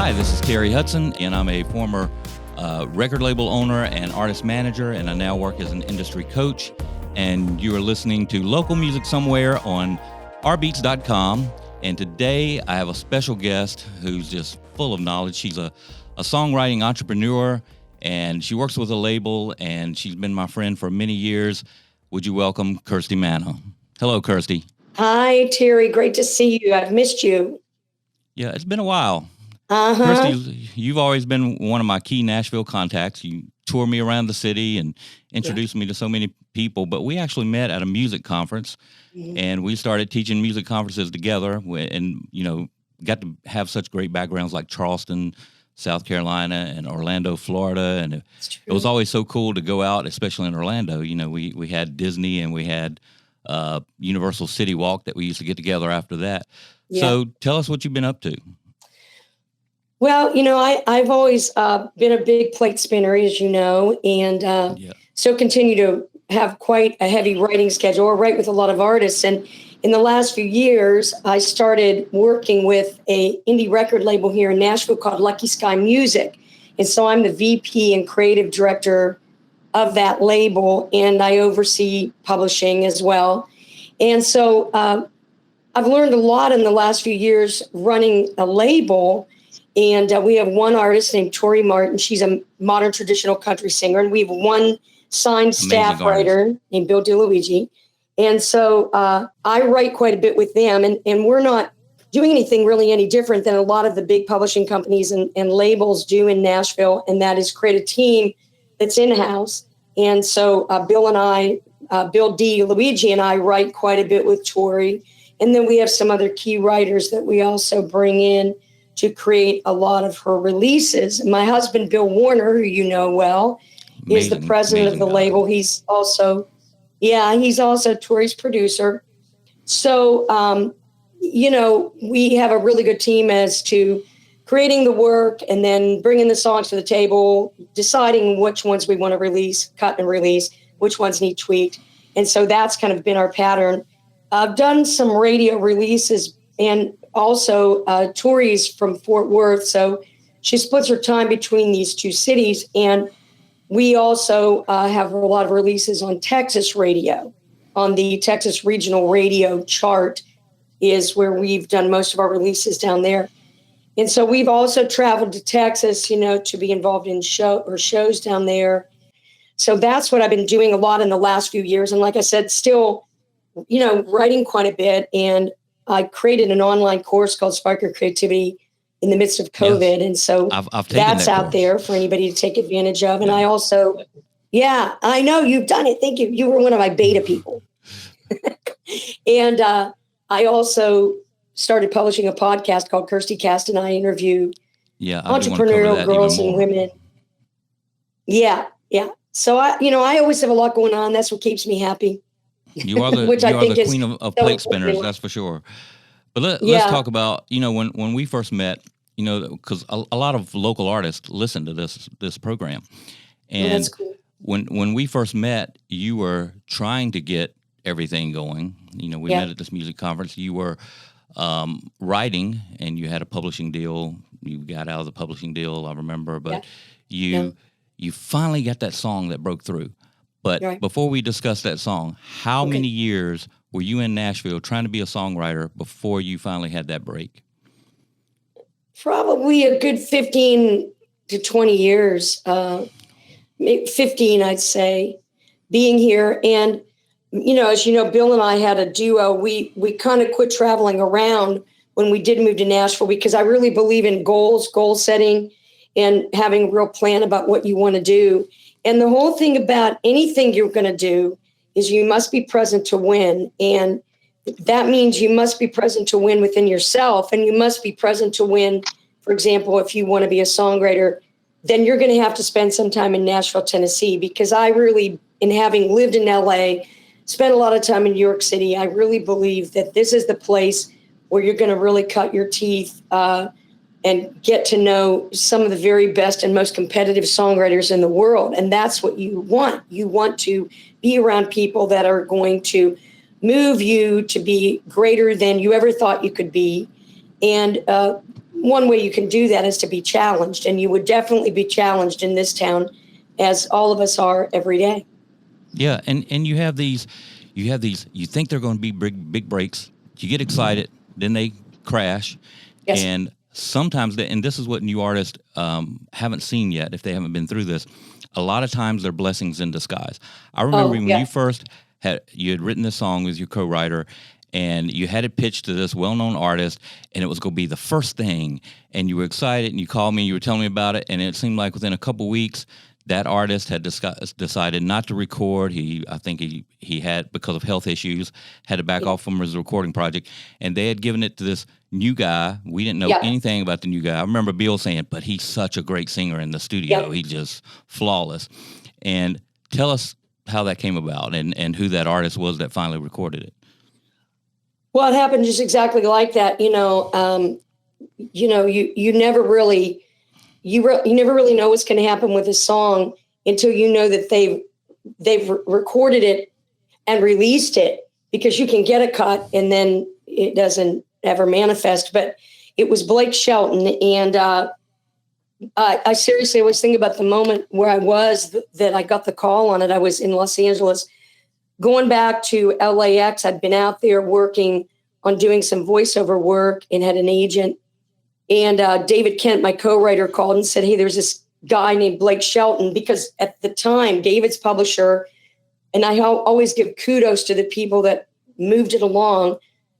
Hi, this is Terry Hudson, and I'm a former record label owner and artist manager, and I now work as an industry coach. And you are listening to Local Music Somewhere on rBeatz.com. And today I have a special guest who's just full of knowledge. She's a songwriting entrepreneur, and she works with a label, and she's been my friend for many years. Would you welcome Kirsti Manna? Hello, Kirsti. Hi, Terry. Great to see you. I've missed you. Yeah, it's been a while. Kirsti, you've always been one of my key Nashville contacts. You tour me around the city and introduced me to so many people, but we actually met at a music conference, and we started teaching music conferences together, and, you know, got to have such great backgrounds like Charleston, South Carolina, and Orlando, Florida, and it was always so cool to go out, especially in Orlando. You know, we had Disney and we had Universal City Walk that we used to get together after that. Yeah. So tell us what you've been up to. Well, you know, I've always been a big plate spinner, as you know, and so continue to have quite a heavy writing schedule, or write with a lot of artists. And in the last few years, I started working with a indie record label here in Nashville called Lucky Sky Music. And so I'm the VP and creative director of that label, and I oversee publishing as well. And so I've learned a lot in the last few years running a label. And we have one artist named Tori Martin. She's a modern traditional country singer. And we have one signed staff writer named Bill DeLuigi. And so I write quite a bit with them. And we're not doing anything really any different than a lot of the big publishing companies and labels do in Nashville. And that is create a team that's in-house. And so Bill DeLuigi and I write quite a bit with Tori. And then we have some other key writers that we also bring in to create a lot of her releases. My husband, Bill Warner, who you know well, is the president of the label. He's also Tori's producer. So, you know, we have a really good team as to creating the work and then bringing the songs to the table, deciding which ones we want to release, cut and release, which ones need tweaked. And so that's kind of been our pattern. I've done some radio releases, and also Tori's from Fort Worth, so she splits her time between these two cities. And we also have a lot of releases on Texas radio, on the Texas Regional Radio chart is where we've done most of our releases down there. And so we've also traveled to Texas, you know, to be involved in shows down there. So that's what I've been doing a lot in the last few years. And like I said, still, you know, writing quite a bit. And I created an online course called Spark Your Creativity in the midst of COVID. Yes. And so I've that's out there for anybody to take advantage of. And I also, I know you've done it. Thank you. You were one of my beta people. And I also started publishing a podcast called Kirsti Cast, and I interview entrepreneurial girls and women. Yeah. So I always have a lot going on. That's what keeps me happy. You are the queen of plate spinners, that's for sure. But let's talk about, you know, when we first met, you know, because a lot of local artists listen to this program. And that's cool. When we first met, you were trying to get everything going. You know, we met at this music conference. You were writing, and you had a publishing deal. You got out of the publishing deal, I remember. But you finally got that song that broke through. But before we discuss that song, how many years were you in Nashville trying to be a songwriter before you finally had that break? Probably a good 15 to 20 years, maybe 15, I'd say, being here. And, you know, as you know, Bill and I had a duo. We kind of quit traveling around when we did move to Nashville, because I really believe in goal setting and having a real plan about what you want to do. And the whole thing about anything you're going to do is you must be present to win. And that means you must be present to win within yourself. And you must be present to win. For example, if you want to be a songwriter, then you're going to have to spend some time in Nashville, Tennessee, because I really, in having lived in LA, spent a lot of time in New York City, I really believe that this is the place where you're going to really cut your teeth and get to know some of the very best and most competitive songwriters in the world. And that's what you want. You want to be around people that are going to move you to be greater than you ever thought you could be. And one way you can do that is to be challenged, and you would definitely be challenged in this town, as all of us are every day. Yeah, and you have these, you think they're going to be big breaks. You get excited, then they crash, Yes. and sometimes, and this is what new artists haven't seen yet if they haven't been through this. A lot of times they're blessings in disguise. I remember when you first had written this song with your co-writer, and you had it pitched to this well-known artist, and it was going to be the first thing, and you were excited, and you called me, you were telling me about it, and it seemed like within a couple weeks, that artist had decided not to record. I think he had, because of health issues, had to back off from his recording project, and they had given it to this new guy. We didn't know anything about the new guy. I remember Bill saying, but he's such a great singer in the studio. He's just flawless. And tell us how that came about and who that artist was that finally recorded it. Well, it happened just exactly like that. You never really know what's going to happen with a song until you know that they've recorded it and released it, because you can get a cut and then it doesn't ever manifest. But it was Blake Shelton, and I seriously always think about the moment where I was that I got the call on it. I was in Los Angeles. Going back to LAX, I'd been out there working on doing some voiceover work and had an agent. And David Kent, my co-writer, called and said, hey, there's this guy named Blake Shelton, because at the time, David's publisher, and I always give kudos to the people that moved it along.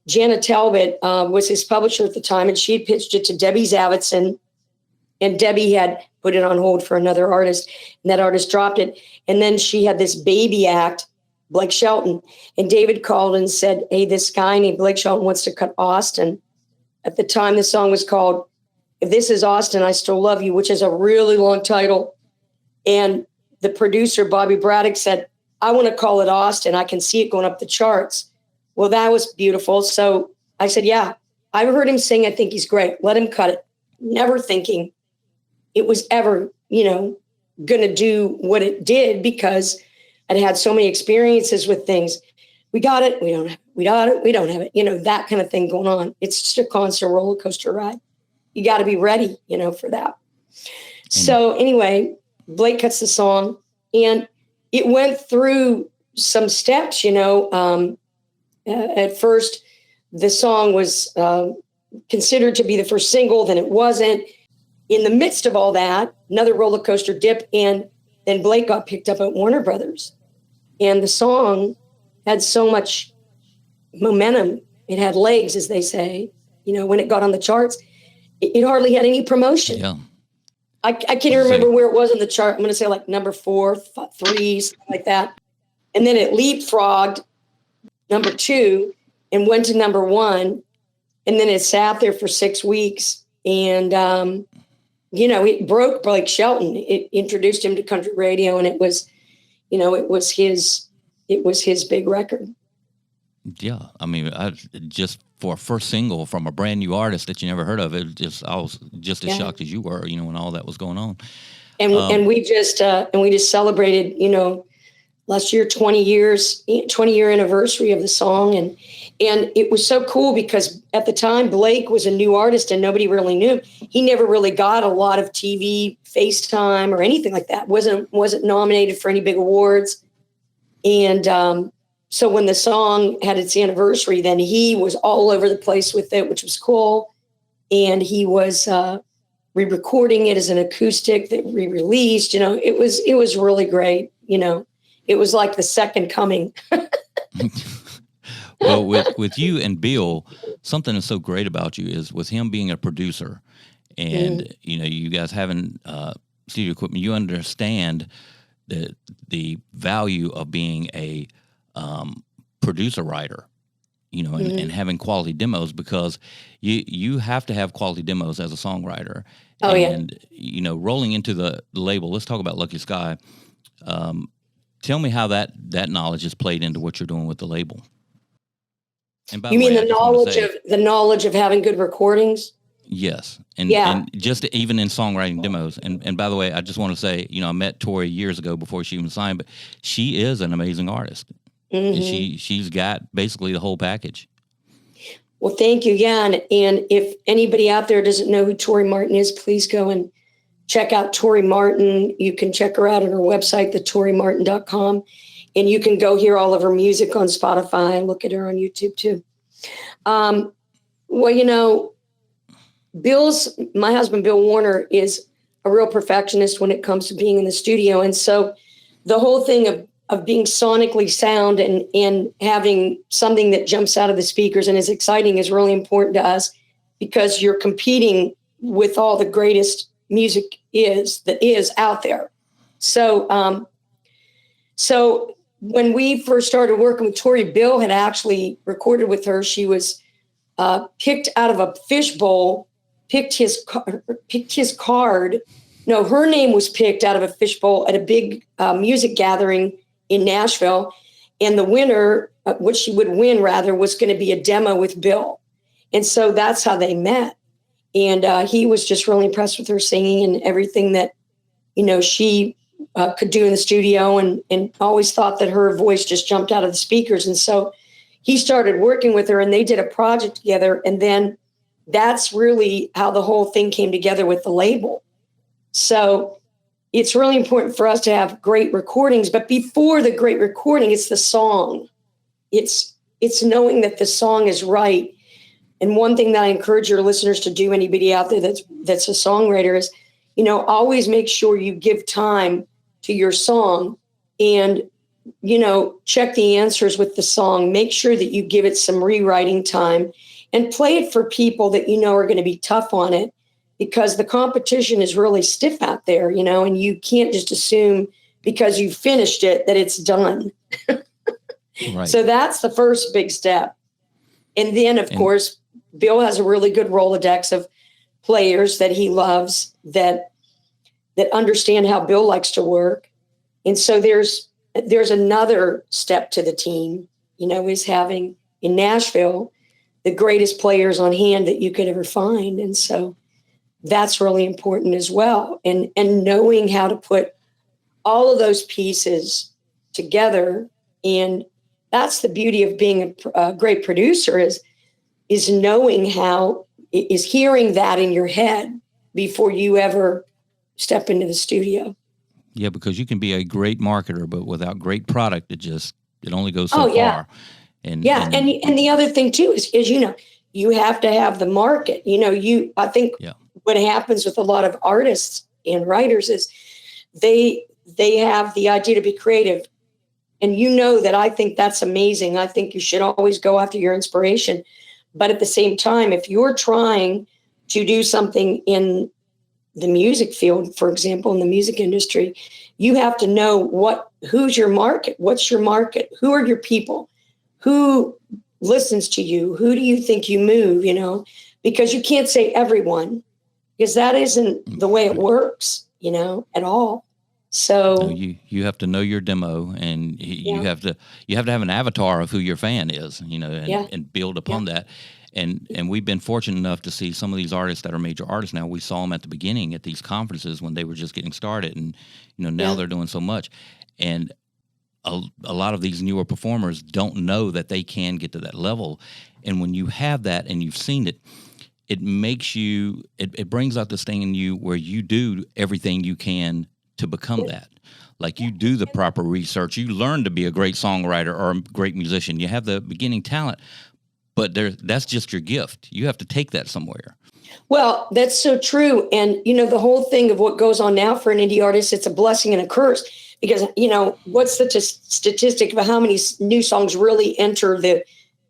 Jana Talbot was his publisher at the time, and she had pitched it to Debbie Zavitson, and Debbie had put it on hold for another artist, and that artist dropped it. And then she had this baby act, Blake Shelton, and David called and said, hey, this guy named Blake Shelton wants to cut Austin. At the time, the song was called If This Is Austin, I Still Love You, which is a really long title. And the producer, Bobby Braddock, said, I want to call it Austin. I can see it going up the charts. Well, that was beautiful. So I said, yeah, I've heard him sing. I think he's great. Let him cut it. Never thinking it was ever, going to do what it did, because I'd had so many experiences with things. We got it. We don't have it. We got it. We don't have it. That kind of thing going on. It's just a constant roller coaster ride. You got to be ready, for that. So anyway, Blake cuts the song, and it went through some steps, at first the song was considered to be the first single, then it wasn't. In the midst of all that, another roller coaster dip, and then Blake got picked up at Warner Brothers. And the song had so much momentum. It had legs, as they say, when it got on the charts. It hardly had any promotion. Yeah. I can't remember where it was on the chart. I'm going to say like number 4, 3, something like that. And then it leapfrogged number 2 and went to number 1. And then it sat there for 6 weeks. And, it broke Blake Shelton. It introduced him to country radio, and it was his big record. Yeah. I mean, just for a first single from a brand new artist that you never heard of, I was just as shocked as you were, when all that was going on. And we just celebrated, last year, 20-year anniversary of the song. And it was so cool because at the time, Blake was a new artist and nobody really knew him. He never really got a lot of TV, FaceTime, or anything like that. Wasn't nominated for any big awards. And so when the song had its anniversary, then he was all over the place with it, which was cool. And he was re-recording it as an acoustic that re-released. It was really great. It was like the second coming. Well, with you and Bill, something that's so great about you is with him being a producer, and you guys having studio equipment, you understand the value of being a producer writer, and having quality demos, because you have to have quality demos as a songwriter. Oh, and rolling into the label, let's talk about Lucky Sky. Tell me how that knowledge is played into what you're doing with the label. And by you mean the knowledge of having good recordings? Yes. And just even in songwriting demos. And by the way, I just want to say, I met Tori years ago before she even signed, but she is an amazing artist. Mm-hmm. And she's got basically the whole package. Well, thank you. Yeah. And if anybody out there doesn't know who Tori Martin is, please go and check out Tori Martin. You can check her out on her website, thetorimartin.com. And you can go hear all of her music on Spotify and look at her on YouTube too. Well, you know, my husband, Bill Warner, is a real perfectionist when it comes to being in the studio. And so the whole thing of being sonically sound and having something that jumps out of the speakers and is exciting is really important to us, because you're competing with all the greatest music that is out there. So, so when we first started working with Tori, Bill had actually recorded with her. She was picked out of a fishbowl, picked his card. No, her name was picked out of a fishbowl at a big music gathering in Nashville. And the winner, what she would win rather, was going to be a demo with Bill. And so that's how they met. And he was just really impressed with her singing and everything that, you know, she could do in the studio, and always thought that her voice just jumped out of the speakers. And so he started working with her and they did a project together. And then that's really how the whole thing came together with the label. So it's really important for us to have great recordings, but before the great recording, it's the song. It's knowing that the song is right. And one thing that I encourage your listeners to do, anybody out there that's a songwriter, is, you know, always make sure you give time to your song and, you know, check the answers with the song. Make sure that you give it some rewriting time and play it for people that you know are going to be tough on it, because the competition is really stiff out there, you know, and you can't just assume because you finished it that it's done. Right. So that's the first big step. And then, of course, Bill has a really good Rolodex of players that he loves that understand how Bill likes to work. And so there's another step to the team, you know, is having in Nashville the greatest players on hand that you could ever find. And so that's really important as well. And knowing how to put all of those pieces together. And that's the beauty of being a great producer is knowing how, is hearing that in your head before you ever step into the studio. Yeah, because you can be a great marketer, but without great product, it only goes so far. And the other thing too is, you know, you have to have the market. You know, I think what happens with a lot of artists and writers is they have the idea to be creative. And you know that I think that's amazing. I think you should always go after your inspiration. But at the same time, if you're trying to do something in the music field, for example, in the music industry, you have to know who's your market, what's your market, who are your people, who listens to you, who do you think you move, you know, because you can't say everyone, because that isn't the way it works, you know, at all. So no, you have to know your demo, and you have to have an avatar of who your fan is, you know, and build upon that. And we've been fortunate enough to see some of these artists that are major artists now. We saw them at the beginning at these conferences when they were just getting started, and you know now they're doing so much. And a lot of these newer performers don't know that they can get to that level. And when you have that and you've seen it, it makes you it brings out this thing in you where you do everything you can to become that. Like you do the proper research. You learn to be a great songwriter or a great musician. You have the beginning talent, but that's just your gift. You have to take that somewhere. Well, that's so true. And, you know, the whole thing of what goes on now for an indie artist, it's a blessing and a curse, because, you know, what's the statistic of how many new songs really enter the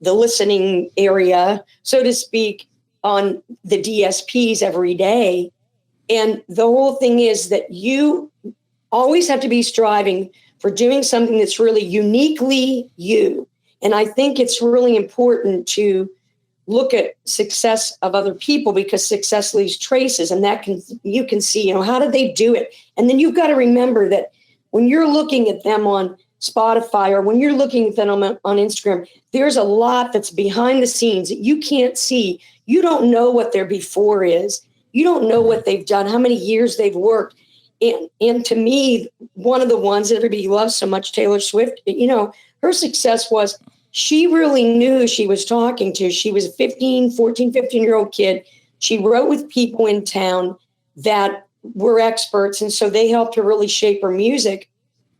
listening area, so to speak, on the DSPs every day? And the whole thing is that you always have to be striving for doing something that's really uniquely you. And I think it's really important to look at success of other people, because success leaves traces, and you can see, you know, how did they do it? And then you've got to remember that when you're looking at them on Spotify or when you're looking at them on Instagram, there's a lot that's behind the scenes that you can't see. You don't know what their before is. You don't know what they've done, how many years they've worked. And to me, one of the ones that everybody loves so much, Taylor Swift, you know, her success was she really knew who she was talking to. She was a 15-year-old kid. She wrote with people in town that were experts. And so they helped her really shape her music.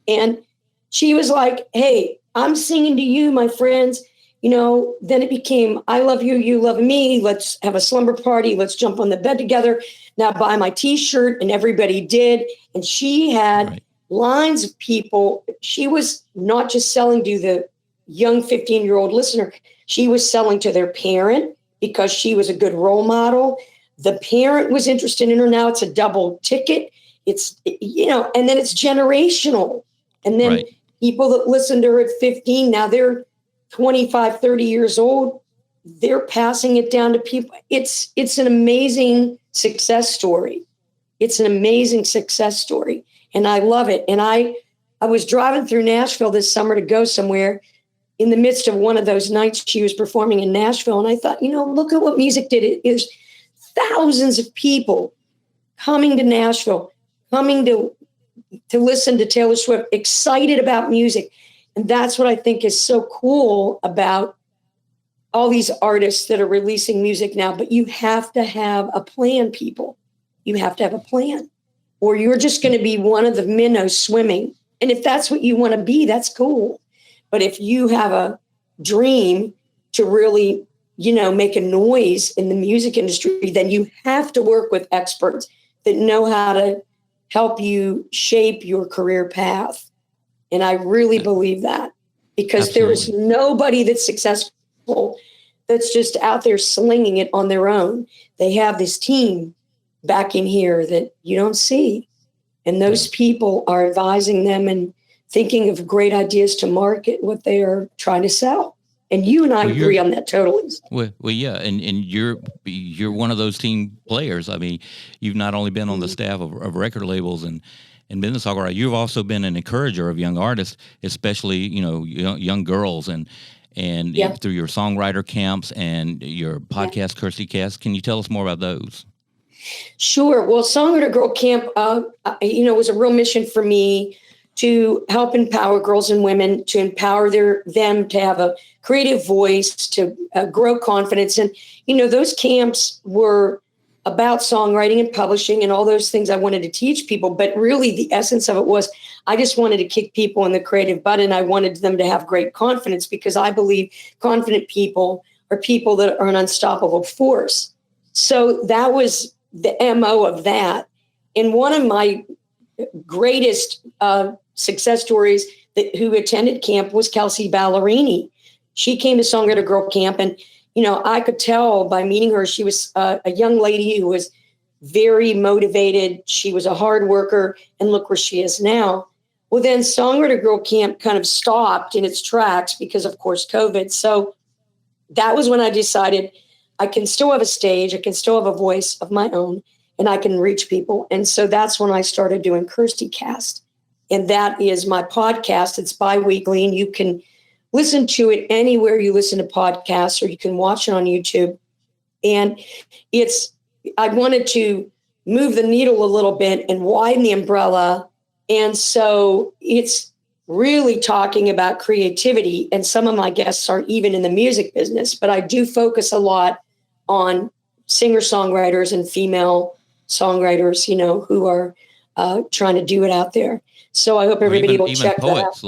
And she was like, hey, I'm singing to you, my friends. Then it became, I love you, you love me. Let's have a slumber party. Let's jump on the bed together. Now buy my t-shirt. And everybody did. And she had lines of people. She was not just selling to the young 15-year-old listener. She was selling to their parent because she was a good role model. The parent was interested in her. Now it's a double ticket. It's, and then it's generational. And then people that listened to her at 15, now they're 25, 30 years old. They're passing it down to people. It's an amazing success story. It's an amazing success story. And I love it. And I was driving through Nashville this summer to go somewhere. In the midst of one of those nights she was performing in Nashville. And I thought, look at what music did. It is thousands of people coming to Nashville, coming to listen to Taylor Swift, excited about music. And that's what I think is so cool about all these artists that are releasing music now. But you have to have a plan, people. You have to have a plan, or you're just going to be one of the minnows swimming. And if that's what you want to be, that's cool. But if you have a dream to really, make a noise in the music industry, then you have to work with experts that know how to help you shape your career path. And I really believe that, because there is nobody that's successful that's just out there slinging it on their own. They have this team back in here that you don't see. And those people are advising them and thinking of great ideas to market what they are trying to sell. And you and I agree on that totally. Well, yeah, and you're one of those team players. I mean, you've not only been on the staff of record labels and been a songwriter, you've also been an encourager of young artists, especially young girls, and through your songwriter camps and your podcast, Kirsti Cast. Can you tell us more about those? Sure. Well, Songwriter Girl Camp, was a real mission for me to help empower girls and women, to empower them to have a creative voice, to grow confidence. And, those camps were about songwriting and publishing and all those things I wanted to teach people. But really the essence of it was I just wanted to kick people in the creative butt, and I wanted them to have great confidence, because I believe confident people are people that are an unstoppable force. So that was the MO of that. And one of my greatest success stories who attended camp was Kelsey Ballerini. She came to Songwriter Girl Camp, and I could tell by meeting her, she was a young lady who was very motivated. She was a hard worker, and look where she is now. Well, then Songwriter Girl Camp kind of stopped in its tracks because, of course, COVID. So that was when I decided I can still have a stage, I can still have a voice of my own, and I can reach people. And so that's when I started doing Kirsti Cast. And that is my podcast. It's bi-weekly, and you can listen to it anywhere you listen to podcasts, or you can watch it on YouTube. And I wanted to move the needle a little bit and widen the umbrella. And so it's really talking about creativity. And some of my guests aren't even in the music business, but I do focus a lot on singer-songwriters and female songwriters, who are trying to do it out there. So I hope everybody will check that out. Even poets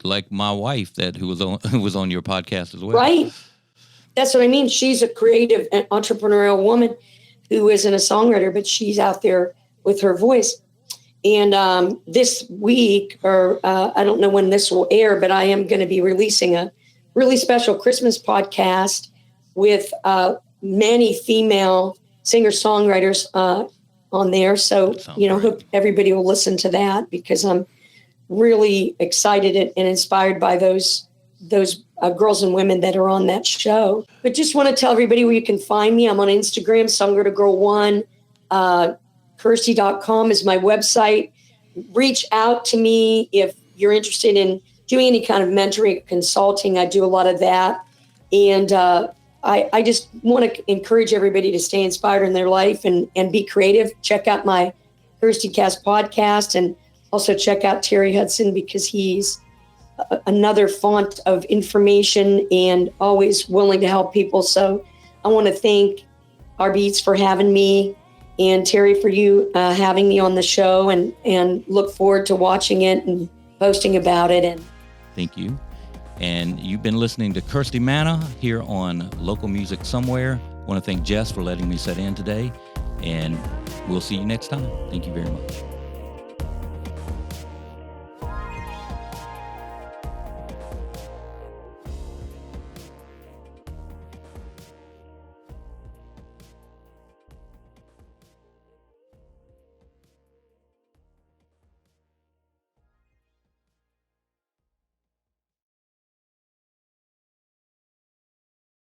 like my wife who was on your podcast as well. Right. That's what I mean. She's a creative and entrepreneurial woman who isn't a songwriter, but she's out there with her voice. And this week, or I don't know when this will air, but I am going to be releasing a really special Christmas podcast with many female singer-songwriters on there. So, hope everybody will listen to that, because I'm really excited and inspired by those girls and women that are on that show. But just want to tell everybody where you can find me. I'm on Instagram, SongwriterGirl1. Kirsti.com is my website. Reach out to me if you're interested in doing any kind of mentoring, consulting. I do a lot of that. And I just want to encourage everybody to stay inspired in their life and be creative. Check out my Kirsti Cast podcast, and also check out Terry Hudson, because he's another font of information and always willing to help people. So I want to thank rBeatz for having me, and Terry for you having me on the show, and look forward to watching it and posting about it. And thank you. And you've been listening to Kirsti Manna here on Local Music Somewhere. I want to thank Jess for letting me sit in today, and we'll see you next time. Thank you very much.